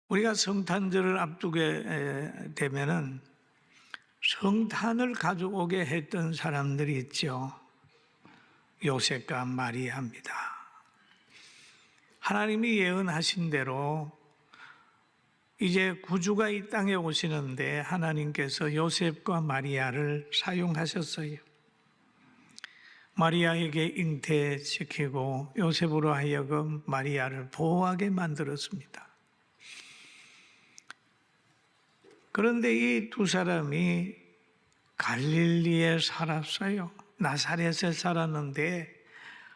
우리가 성탄절을 앞두게 되면은 성탄을 가져오게 했던 사람들이 있죠. 요셉과 마리아입니다. 하나님이 예언하신 대로 이제 구주가 이 땅에 오시는데 하나님께서 요셉과 마리아를 사용하셨어요. 마리아에게 잉태시키고 요셉으로 하여금 마리아를 보호하게 만들었습니다. 그런데 이 두 사람이 갈릴리에 살았어요. 나사렛에 살았는데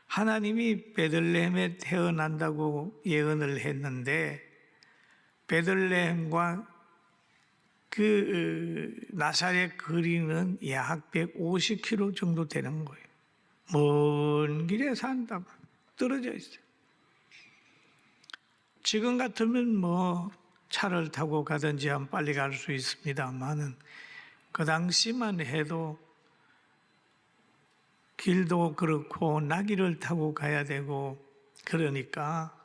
하나님이 베들레헴에 태어난다고 예언을 했는데 베들레헴과 그 나사렛 거리는 약 150km 정도 되는 거예요. 먼 길에 산다고 떨어져 있어요. 지금 같으면 차를 타고 가든지 하면 빨리 갈 수 있습니다만은 그 당시만 해도 길도 그렇고 나귀를 타고 가야 되고 그러니까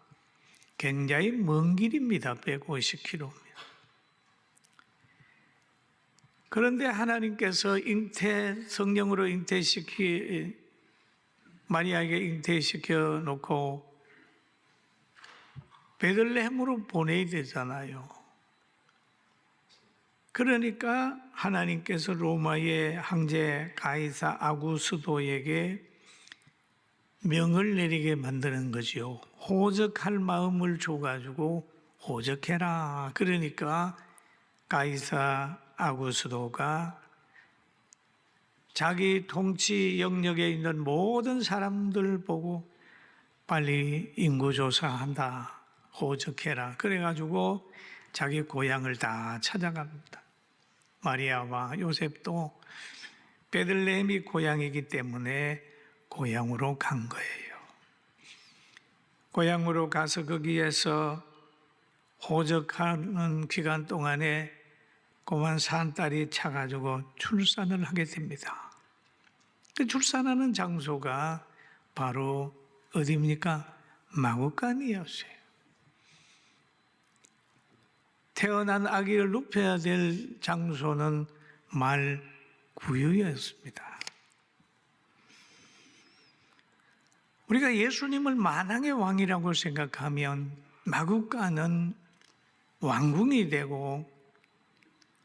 굉장히 먼 길입니다. 150km. 그런데 하나님께서 성령으로 마리아에게 잉태시켜 놓고 베들레헴으로 보내야 되잖아요. 그러니까 하나님께서 로마의 황제 가이사 아구스도에게 명을 내리게 만드는 거죠. 호적할 마음을 줘가지고 호적해라. 그러니까 가이사 아구스도가 자기 통치 영역에 있는 모든 사람들 보고 빨리 인구조사한다. 호적해라. 그래가지고 자기 고향을 다 찾아갑니다. 마리아와 요셉도 베들레헴이 고향이기 때문에 고향으로 간 거예요. 고향으로 가서 거기에서 호적하는 기간 동안에 고만 산딸이 차가지고 출산을 하게 됩니다. 그 출산하는 장소가 바로 어디입니까? 마구간이었어요. 태어난 아기를 눕혀야 될 장소는 말구유였습니다. 우리가 예수님을 만왕의 왕이라고 생각하면 마구간은 왕궁이 되고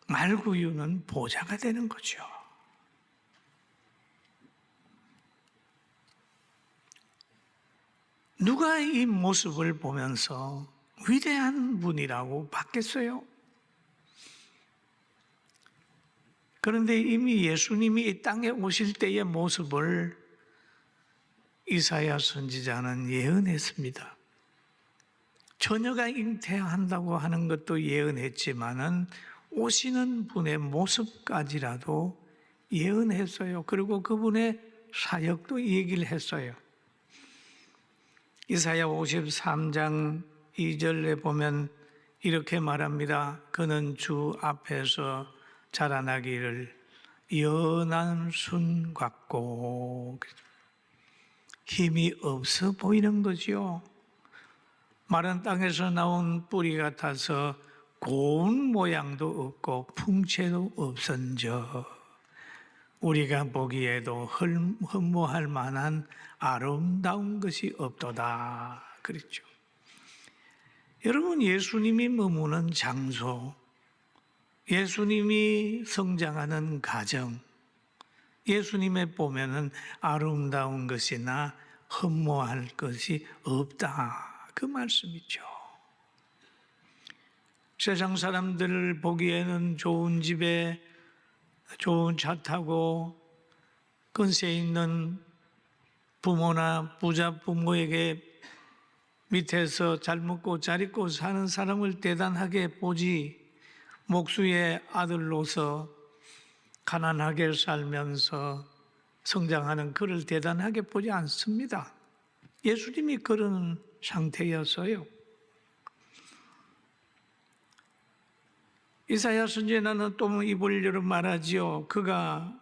말구유는 보좌가 되는 거죠. 누가 이 모습을 보면서 위대한 분이라고 봤겠어요? 그런데 이미 예수님이 이 땅에 오실 때의 모습을 이사야 선지자는 예언했습니다. 처녀가 잉태한다고 하는 것도 예언했지만은 오시는 분의 모습까지라도 예언했어요. 그리고 그분의 사역도 얘기를 했어요. 이사야 53장 2절에 보면 이렇게 말합니다. 그는 주 앞에서 자라나기를 연한 순 같고 힘이 없어 보이는 거죠. 마른 땅에서 나온 뿌리 같아서 고운 모양도 없고 풍채도 없은저 우리가 보기에도 흠모할 만한 아름다운 것이 없도다 그랬죠. 여러분, 예수님이 머무는 장소, 예수님이 성장하는 가정, 예수님에 보면은 아름다운 것이나 흠모할 것이 없다 그 말씀이죠. 세상 사람들을 보기에는 좋은 집에 좋은 차 타고 근세 있는 부모나 부자 부모에게 밑에서 잘 먹고 잘 입고 사는 사람을 대단하게 보지 목수의 아들로서 가난하게 살면서 성장하는 그를 대단하게 보지 않습니다. 예수님이 그런 상태였어요. 이사야 선지자는 또 입을 열어 말하지요. 그는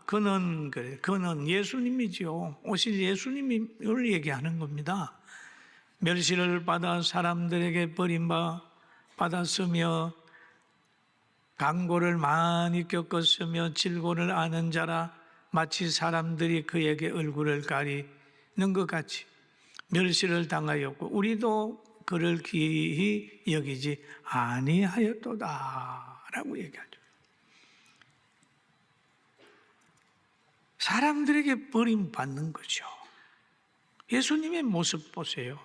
예수님이지요. 오실 예수님을 얘기하는 겁니다. 멸시를 받아 사람들에게 버림받아 받았으며 강고를 많이 겪었으며 질고를 아는 자라 마치 사람들이 그에게 얼굴을 가리는 것 같이 멸시를 당하였고 우리도 그를 귀히 여기지 아니하였도다 라고 얘기하죠. 사람들에게 버림받는 거죠. 예수님의 모습 보세요.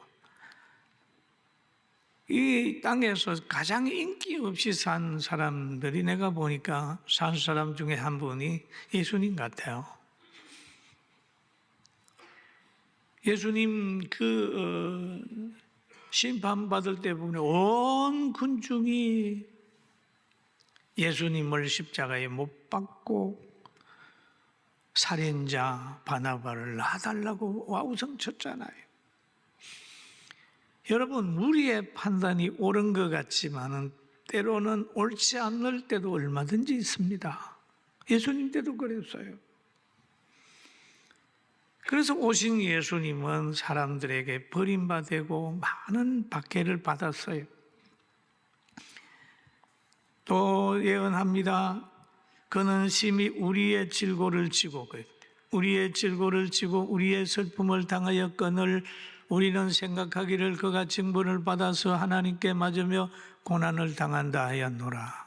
이 땅에서 가장 인기 없이 산 사람들이 내가 보니까 산 사람 중에 한 분이 예수님 같아요. 예수님 심판받을 때 보면 온 군중이 예수님을 십자가에 못 박고 살인자 바나바를 놔달라고 와우성 쳤잖아요. 여러분, 우리의 판단이 옳은 것 같지만은 때로는 옳지 않을 때도 얼마든지 있습니다. 예수님 때도 그랬어요. 그래서 오신 예수님은 사람들에게 버림받고 많은 박해를 받았어요. 또 예언합니다. 그는 심히 우리의 질고를 지고 우리의 슬픔을 당하였거늘 우리는 생각하기를 그가 징벌을 받아서 하나님께 맞으며 고난을 당한다 하였노라.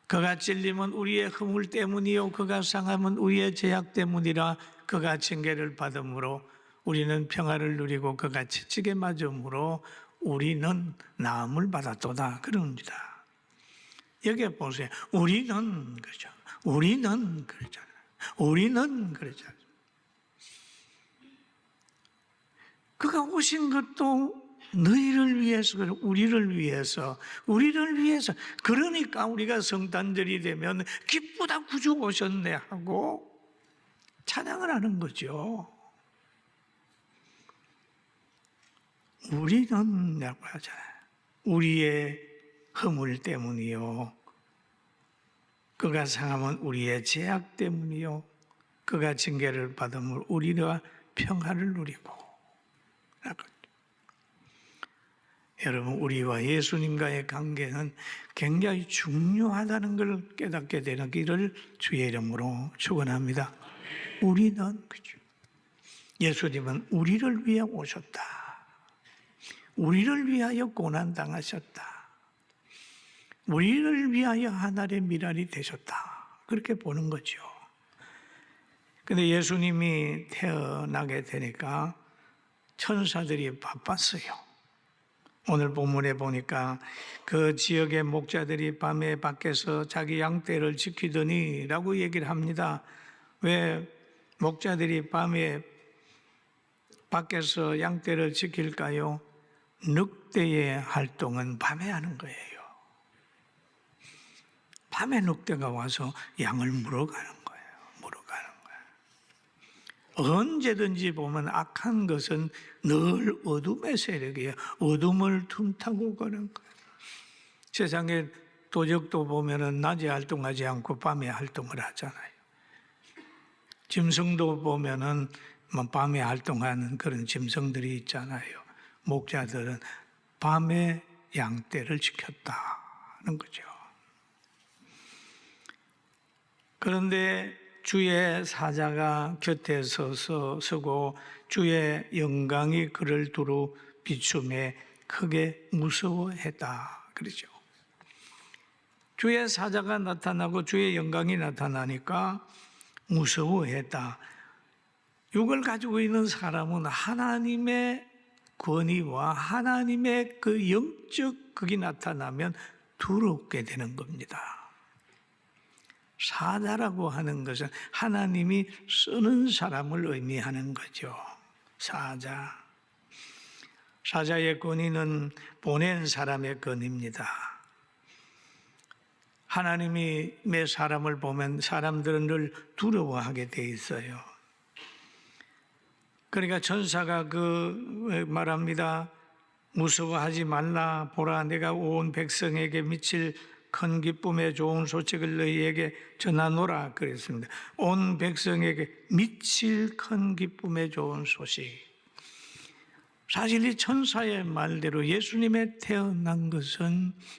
그가 찔림은 우리의 허물 때문이요 그가 상함은 우리의 죄악 때문이라. 그가 징계를 받음으로 우리는 평화를 누리고 그가 채찍에 맞음으로 우리는 나음을 받았도다 그럽니다. 여기 보세요. 우리는 그러죠. 우리는 그러잖아요. 우리는 그러잖아요. 그가 오신 것도 너희를 위해서, 우리를 위해서. 그러니까 우리가 성탄절이 되면 기쁘다 구주 오셨네 하고 찬양을 하는 거죠. 우리는 라고 하잖아요. 우리의 허물 때문이요. 그가 상함은 우리의 죄악 때문이요. 그가 징계를 받음으로 우리가 평화를 누리고. 여러분, 우리와 예수님과의 관계는 굉장히 중요하다는 걸 깨닫게 되는 길을 주의 이름으로 축원합니다. 우리는 그죠. 예수님은 우리를 위해 오셨다. 우리를 위하여 고난 당하셨다. 우리를 위하여 하늘의 미랄이 되셨다. 그렇게 보는 거죠. 근데 예수님이 태어나게 되니까 천사들이 바빴어요. 오늘 본문에 보니까 그 지역의 목자들이 밤에 밖에서 자기 양떼를 지키더니 라고 얘기를 합니다. 왜 목자들이 밤에 밖에서 양떼를 지킬까요? 늑대의 활동은 밤에 하는 거예요. 밤에 늑대가 와서 양을 물어가는 거예요. 언제든지 보면 악한 것은 늘 어둠의 세력이에요. 어둠을 틈타고 가는 거예요. 세상에 도적도 보면은 낮에 활동하지 않고 밤에 활동을 하잖아요. 짐승도 보면은 밤에 활동하는 그런 짐승들이 있잖아요. 목자들은 밤에 양떼를 지켰다는 거죠. 그런데 주의 사자가 곁에 서고 주의 영광이 그를 두루 비춤에 크게 무서워했다. 그러죠. 주의 사자가 나타나고 주의 영광이 나타나니까 무서워했다. 이걸 가지고 있는 사람은 하나님의 권위와 하나님의 그 영적 극이 나타나면 두렵게 되는 겁니다. 사자라고 하는 것은 하나님이 쓰는 사람을 의미하는 거죠. 사자의 권위는 보낸 사람의 권위입니다. 하나님이 매 사람을 보면 사람들은 늘 두려워하게 돼 있어요. 그러니까 천사가 말합니다. 무서워하지 말라. 보라, 내가 온 백성에게 미칠 큰 기쁨의 좋은 소식을 너희에게 전하노라 그랬습니다. 온 백성에게 미칠 큰 기쁨의 좋은 소식. 사실 이 천사의 말대로 예수님의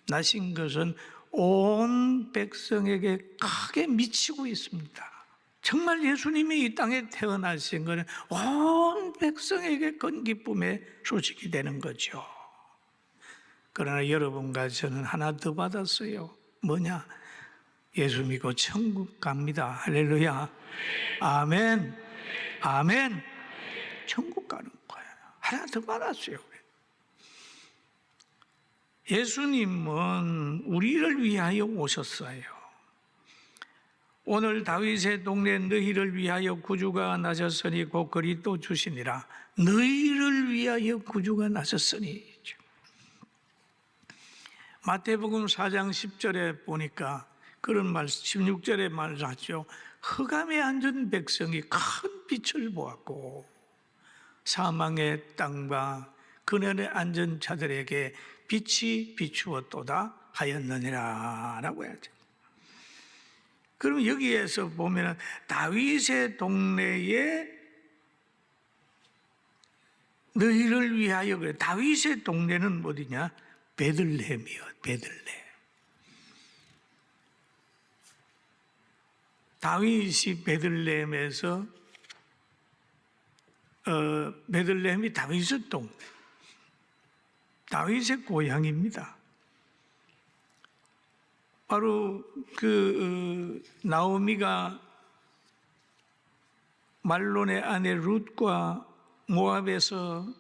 나신 것은 온 백성에게 크게 미치고 있습니다. 정말 예수님이 이 땅에 태어나신 것은 온 백성에게 큰 기쁨의 소식이 되는 거죠. 그러나 여러분과 저는 하나 더 받았어요. 뭐냐? 예수 믿고 천국 갑니다. 할렐루야. 아멘. 아멘. 천국 가는 거예요. 하나 더 받았어요. 예수님은 우리를 위하여 오셨어요. 오늘 다윗의 동네 너희를 위하여 구주가 나셨으니 곧 그리스도 주시니라. 너희를 위하여 구주가 나셨으니. 마태복음 4장 10절에 보니까 그런 말, 16절에 말하죠. 흑암에 앉은 백성이 큰 빛을 보았고 사망의 땅과 그늘에 앉은 자들에게 빛이 비추었도다 하였느니라 라고 해야죠. 그럼 여기에서 보면 다윗의 동네에 너희를 위하여 그래. 다윗의 동네는 어디냐? 베들레헴이요. 베들레헴. 다윗이 베들레헴에서 베들레헴이 다윗의 동네, 다윗의 고향입니다. 바로 나오미가 말론의 아내 룻과 모압에서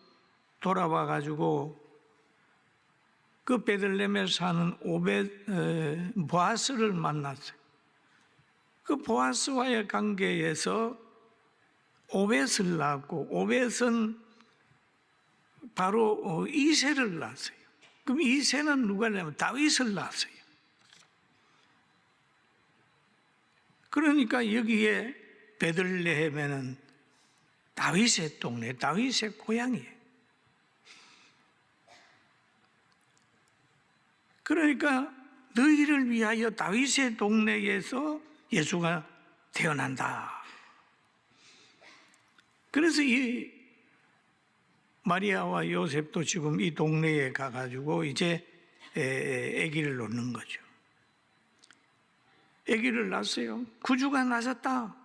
돌아와 가지고 그 베들레헴에 사는 보아스를 만났어요. 그 보아스와의 관계에서 오벳을 낳았고 오벳은 바로 이새를 낳았어요. 그럼 이새는 누가 낳으면 다윗을 낳았어요. 그러니까 여기에 베들레헴에는 다윗의 동네, 다윗의 고향이에요. 그러니까 너희를 위하여 다윗의 동네에서 예수가 태어난다. 그래서 이 마리아와 요셉도 지금 이 동네에 가가지고 이제 아기를 놓는 거죠. 아기를 낳았어요. 구주가 나셨다.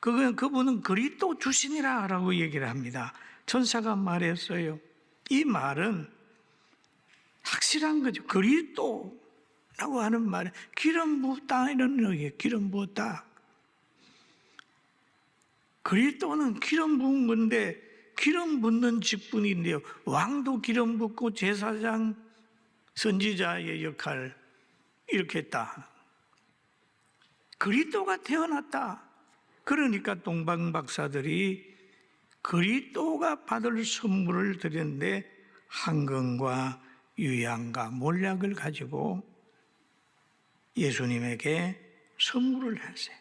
그분은 그리스도 주시니라 라고 얘기를 합니다. 천사가 말했어요. 이 말은 확실한 거죠. 그리스도라고 하는 말은 기름 부었다 이런 의미예요. 기름 부었다. 그리스도는 기름 부은 건데 기름 붓는 직분인데요. 왕도 기름 붓고 제사장, 선지자의 역할 이렇게 했다. 그리스도가 태어났다. 그러니까 동방 박사들이 그리스도가 받을 선물을 드렸는데 황금과 유향과 몰약을 가지고 예수님에게 선물을 했어요.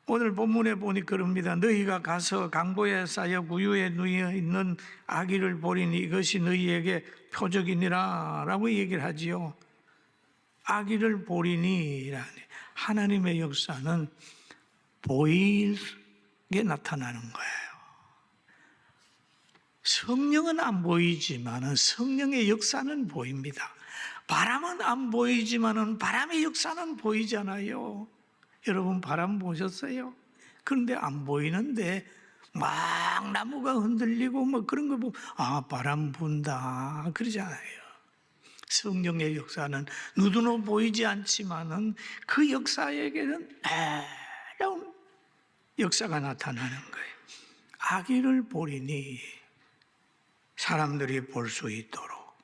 오늘 본문에 보니 그럽니다. 너희가 가서 강보에 쌓여 구유에 누워 있는 아기를 보리니 이것이 너희에게 표적이니라 라고 얘기를 하지요. 아기를 보리니 하나님의 역사는 보이게 나타나는 거예요. 성령은 안 보이지만 성령의 역사는 보입니다. 바람은 안 보이지만 바람의 역사는 보이잖아요. 여러분 바람 보셨어요? 그런데 안 보이는데 막 나무가 흔들리고 뭐 그런 거 보면 바람 분다 그러잖아요. 성령의 역사는 눈으로 보이지 않지만은 그 역사에게는 놀라운 역사가 나타나는 거예요. 아기를 보리니 사람들이 볼 수 있도록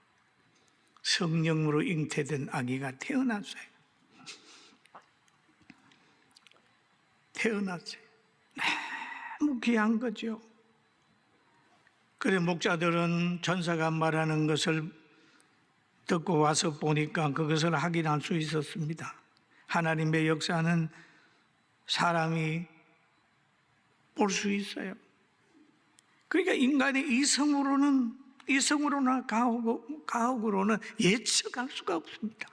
성령으로 잉태된 아기가 태어났어요. 너무 귀한 거죠. 그래 목자들은 천사가 말하는 것을 듣고 와서 보니까 그것을 확인할 수 있었습니다. 하나님의 역사는 사람이 볼 수 있어요. 그러니까 인간의 이성으로나 가혹으로는 예측할 수가 없습니다.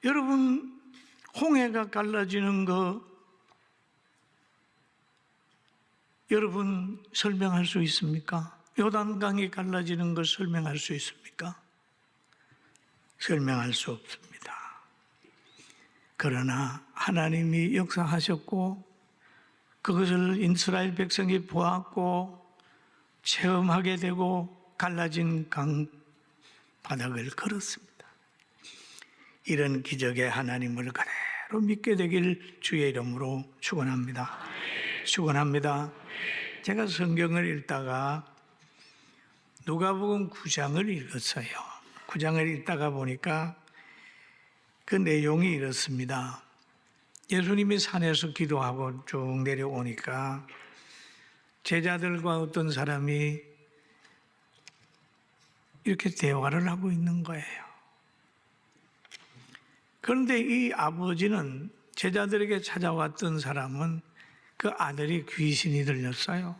여러분 홍해가 갈라지는 거 여러분 설명할 수 있습니까? 요단강이 갈라지는 것 설명할 수 있습니까? 설명할 수 없습니다. 그러나 하나님이 역사하셨고 그것을 이스라엘 백성이 보았고 체험하게 되고 갈라진 강 바닥을 걸었습니다. 이런 기적의 하나님을 그대로 믿게 되길 주의 이름으로 축원합니다. 축원합니다. 제가 성경을 읽다가 누가복음 9장을 읽었어요. 9장을 읽다가 보니까 그 내용이 이렇습니다. 예수님이 산에서 기도하고 쭉 내려오니까 제자들과 어떤 사람이 이렇게 대화를 하고 있는 거예요. 그런데 이 아버지는 제자들에게 찾아왔던 사람은 그 아들이 귀신이 들렸어요.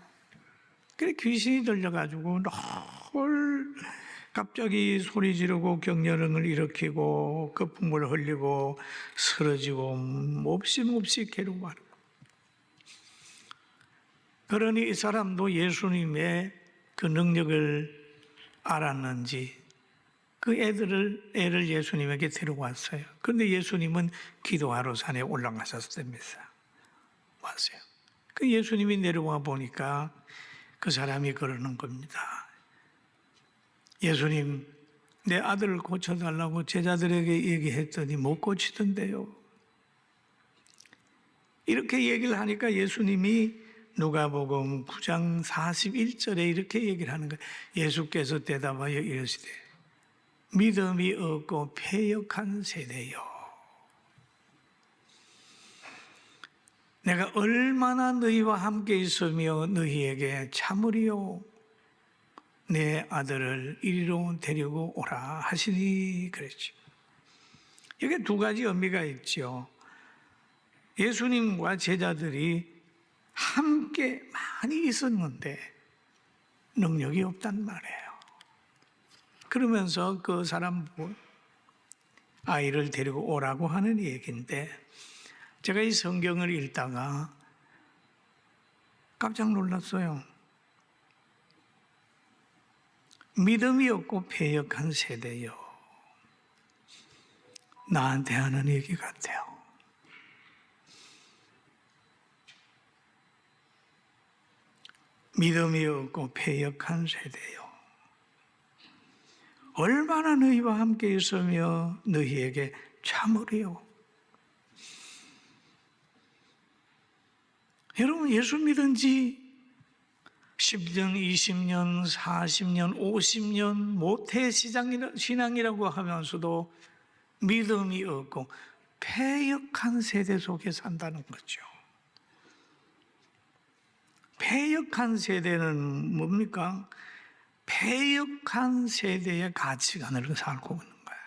그래 귀신이 들려가지고 널 갑자기 소리 지르고 격렬음을 일으키고 거품을 흘리고 쓰러지고 몹시 괴로워하는 거예요. 그러니 이 사람도 예수님의 그 능력을 알았는지 그 애를 예수님에게 데려왔어요. 그런데 예수님은 기도하러 산에 올라가셨습니다. 왔어요. 그 예수님이 내려와 보니까 그 사람이 그러는 겁니다. 예수님, 내 아들을 고쳐달라고 제자들에게 얘기했더니 못 고치던데요. 이렇게 얘기를 하니까 예수님이 누가복음 9장 41절에 이렇게 얘기를 하는 거예요. 예수께서 대답하여 이르시되 믿음이 없고 패역한 세대요. 내가 얼마나 너희와 함께 있으며 너희에게 참으리요. 내 아들을 이리로 데리고 오라 하시니 그랬죠. 여기 두 가지 의미가 있죠. 예수님과 제자들이 함께 많이 있었는데 능력이 없단 말이에요. 그러면서 그 사람 보고 아이를 데리고 오라고 하는 얘기인데 제가 이 성경을 읽다가 깜짝 놀랐어요. 믿음이 없고 패역한 세대요. 나한테 하는 얘기 같아요. 믿음이 없고 패역한 세대요. 얼마나 너희와 함께 있으며 너희에게 참으리요. 여러분 예수 믿은 지 10년, 20년, 40년, 50년 모태 신앙이라고 하면서도 믿음이 없고 패역한 세대 속에 산다는 거죠. 패역한 세대는 뭡니까? 패역한 세대의 가치관을 살고 있는 거예요.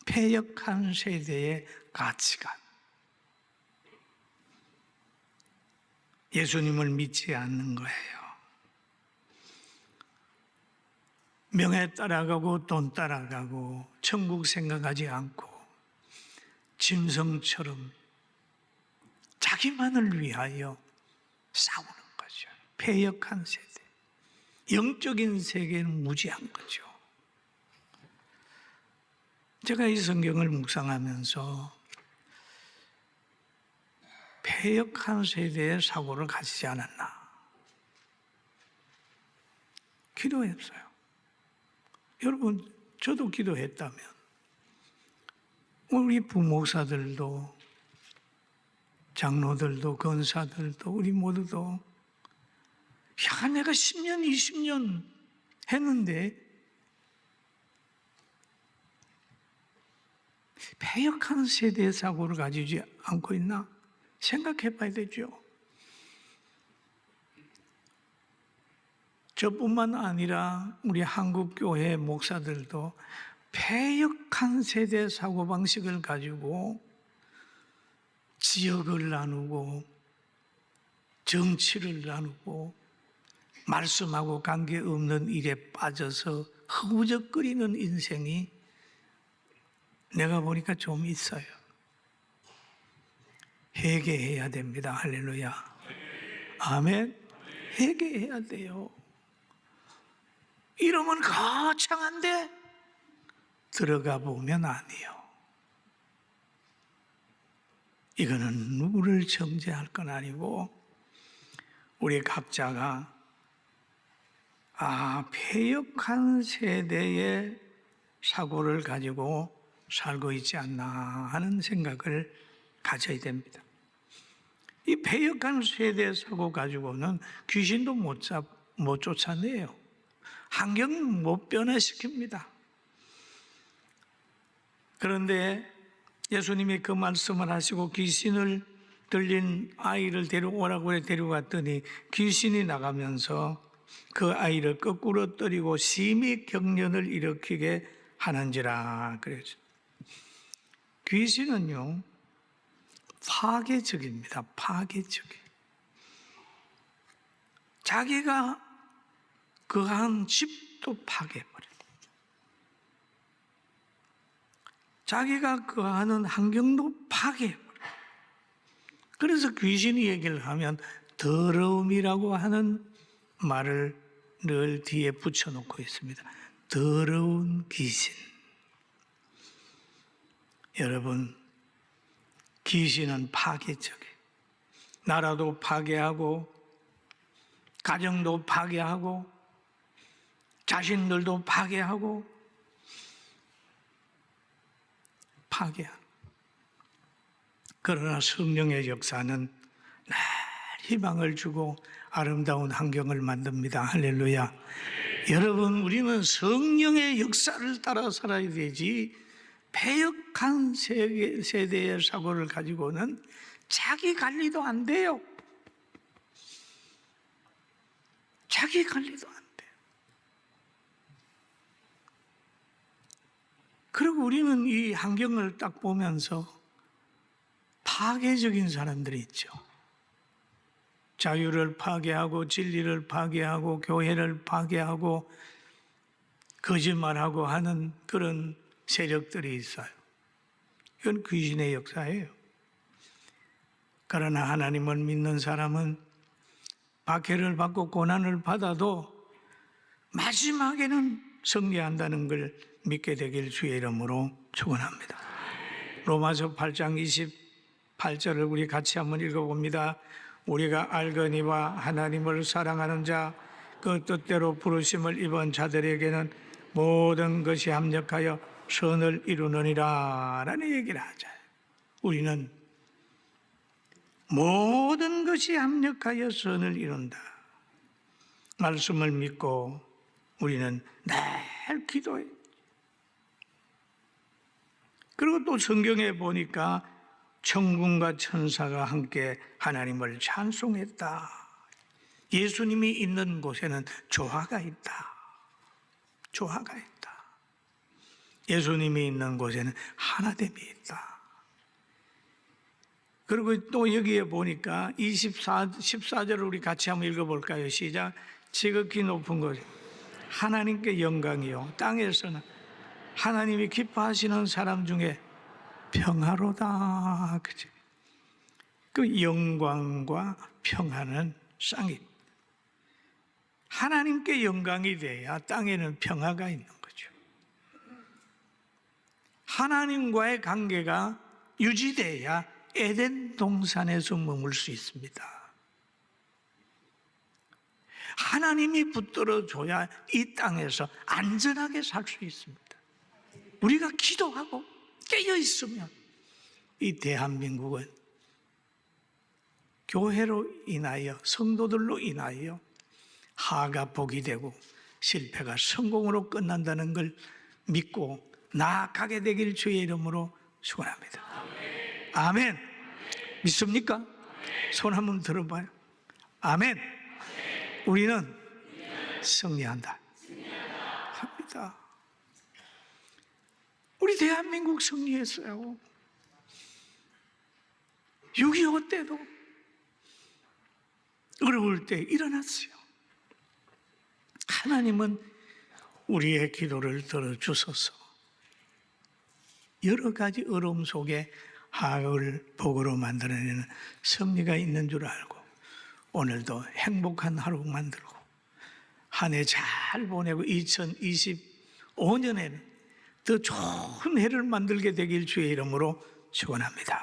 패역한 세대의 가치관. 예수님을 믿지 않는 거예요. 명예 따라가고 돈 따라가고 천국 생각하지 않고 짐승처럼 자기만을 위하여 싸우는 거죠. 패역한 세대. 영적인 세계는 무지한 거죠. 제가 이 성경을 묵상하면서 패역한 세대의 사고를 가지지 않았나 기도했어요. 여러분 저도 기도했다면 우리 부목사들도 장로들도 권사들도 우리 모두도 야 내가 10년 20년 했는데 패역한 세대의 사고를 가지지 않고 있나 생각해 봐야 되죠. 저뿐만 아니라 우리 한국교회 목사들도 패역한 세대 사고방식을 가지고 지역을 나누고 정치를 나누고 말씀하고 관계없는 일에 빠져서 허우적거리는 인생이 내가 보니까 좀 있어요. 회개해야 됩니다. 할렐루야. 아멘. 회개해야 돼요. 이러면 거창한데 들어가 보면 아니에요. 이거는 누구를 정죄할 건 아니고 우리 각자가 패역한 세대의 사고를 가지고 살고 있지 않나 하는 생각을 가져야 됩니다. 이 패역한 세대 사고 가지고는 귀신도 못 쫓아내요. 환경 못 변화시킵니다. 그런데 예수님이 그 말씀을 하시고 귀신을 들린 아이를 데려오라고 데려갔더니 귀신이 나가면서 그 아이를 거꾸로 때리고 심히 경련을 일으키게 하는지라 그랬죠. 귀신은요 파괴적입니다. 파괴적이. 자기가 거한 집도 파괴해버려요. 자기가 거하는 환경도 파괴해버려요. 그래서 귀신이 얘기를 하면 더러움이라고 하는 말을 늘 뒤에 붙여놓고 있습니다. 더러운 귀신. 여러분, 귀신은 파괴적이에요. 나라도 파괴하고 가정도 파괴하고 자신들도 파괴하고 파괴하고. 그러나 성령의 역사는 늘 희망을 주고 아름다운 환경을 만듭니다. 할렐루야. 여러분, 우리는 성령의 역사를 따라 살아야 되지 패역한 세대의 사고를 가지고는 자기 관리도 안 돼요. 자기 관리도 안 돼요. 그리고 우리는 이 환경을 딱 보면서 파괴적인 사람들이 있죠. 자유를 파괴하고 진리를 파괴하고 교회를 파괴하고 거짓말하고 하는 그런 세력들이 있어요. 이건 귀신의 역사예요. 그러나 하나님을 믿는 사람은 박해를 받고 고난을 받아도 마지막에는 승리한다는 걸 믿게 되길 주의 이름으로 축원합니다. 로마서 8장 28절을 우리 같이 한번 읽어봅니다. 우리가 알거니와 하나님을 사랑하는 자 그 뜻대로 부르심을 입은 자들에게는 모든 것이 합력하여 선을 이루느니라 라는 얘기를 하자. 우리는 모든 것이 합력하여 선을 이룬다. 말씀을 믿고 우리는 늘 기도해. 그리고 또 성경에 보니까 천군과 천사가 함께 하나님을 찬송했다. 예수님이 있는 곳에는 조화가 있다. 조화가 있다. 예수님이 있는 곳에는 하나됨이 있다. 그리고 또 여기에 보니까 14절을 우리 같이 한번 읽어볼까요? 시작. 지극히 높은 곳 하나님께 영광이요 땅에서는 하나님이 기뻐하시는 사람 중에 평화로다. 그죠? 그 영광과 평화는 쌍입니다. 하나님께 영광이 돼야 땅에는 평화가 있는 거죠. 하나님과의 관계가 유지돼야 에덴 동산에서 머물 수 있습니다. 하나님이 붙들어줘야 이 땅에서 안전하게 살 수 있습니다. 우리가 기도하고 깨어 있으면 이 대한민국은 교회로 인하여 성도들로 인하여 하가 복이 되고 실패가 성공으로 끝난다는 걸 믿고 나아가게 되길 주의 이름으로 축원합니다. 아멘. 믿습니까? 손 한번 들어봐요. 아멘. 우리는 승리한다. 합니다. 우리 대한민국 승리했어요. 6.25 때도 어려울 때 일어났어요. 하나님은 우리의 기도를 들어주셔서 여러 가지 어려움 속에 하을 복으로 만들어내는 섭리가 있는 줄 알고 오늘도 행복한 하루 만들고 한 해 잘 보내고 2025년에는 더 좋은 해를 만들게 되길 주의 이름으로 축원합니다.